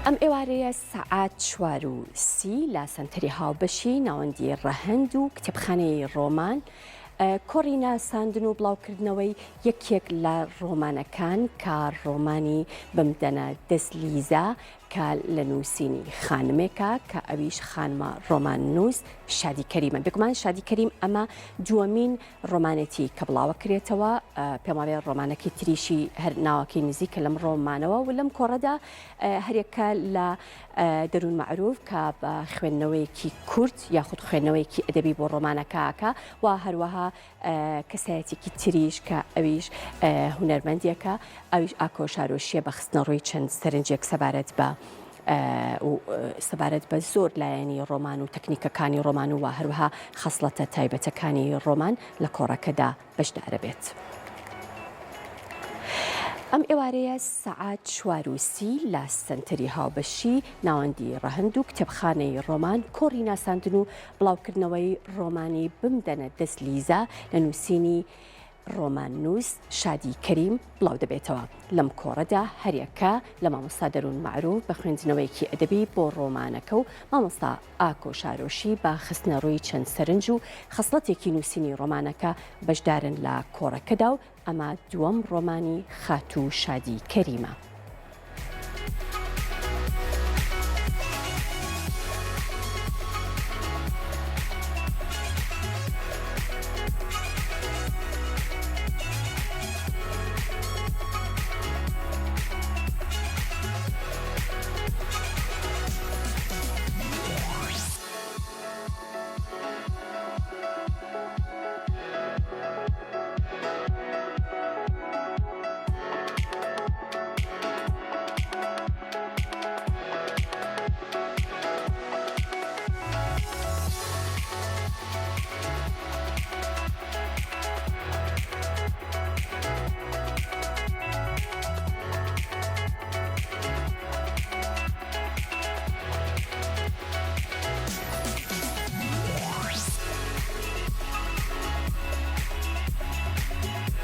ئەم ئێوارەیە سەعات 4:30 لە سەنتەری هاوبەشی ناوەندی ڕەهەند و کتێبخانەی ڕۆمان کۆڕی ناساندن و بڵاوکردنەوەی یەکێک لە ڕۆمانەکان کە ڕۆمانی بمدەنە دەستلیزە کە لە نووسینی خانمێکە کە ئەویش خانمە ڕۆمان نووس شادی کەریمە. بگومان شادی کەریم ئەمە دووەمین ڕۆمانێتی کە بڵاوە کرێتەوە، پێماوێ ڕۆمانەکی تریشی هەر ناوەکەی نزیکە لەم ڕۆمانەوە و لەم کۆڕەدا هەرێکە لە دەروون معروف کە بە خوێندنەوەیەکی کورد یاخود خوێندنەوەیەکی ئەدەبی بۆ ڕۆمانەکەکە و هەروەها کەسایەتێکی تریش کە ئەویش هونەرمەندیەکە، ئەویش ئاکۆ شارۆشیە بە خستنەڕووی چەند سەرنجێک سەبارەت بە زۆر لایەنی ڕۆمان و تەکنیکەکانی ڕۆمان و هەروەها خەسڵەتە تایبەتەکانی ڕۆمان لە کۆڕەکەدا بەشدارە بێت. ئەم ئێوارەیە سەعات 4:30 لە سەنتەری هاوبەشی ناوەندی ڕەهەند و کتێبخانەی ڕۆمان کۆڕی ناساندن و بڵاوکردنەوەی ڕۆمانی بمدەنە دەستلیزە لە نووسینی ڕۆمان نووس شادی کەریم بڵاو دەبێتەوە. لەم کۆڕەدا هەرێکە لە مامۆستا دەروون معروف بە خوێندنەوەیەکی ئەدەبی بۆ ڕۆمانەکە و مامۆستا ئاکۆ شارۆشی بە خستنەڕووی چەند سەرنج و خەسڵەتێکی نووسینی ڕۆمانەکە بەشدارن لە کۆڕەکەدا و ئەمە دووەم ڕۆمانی خاتوو شادی کەریمە.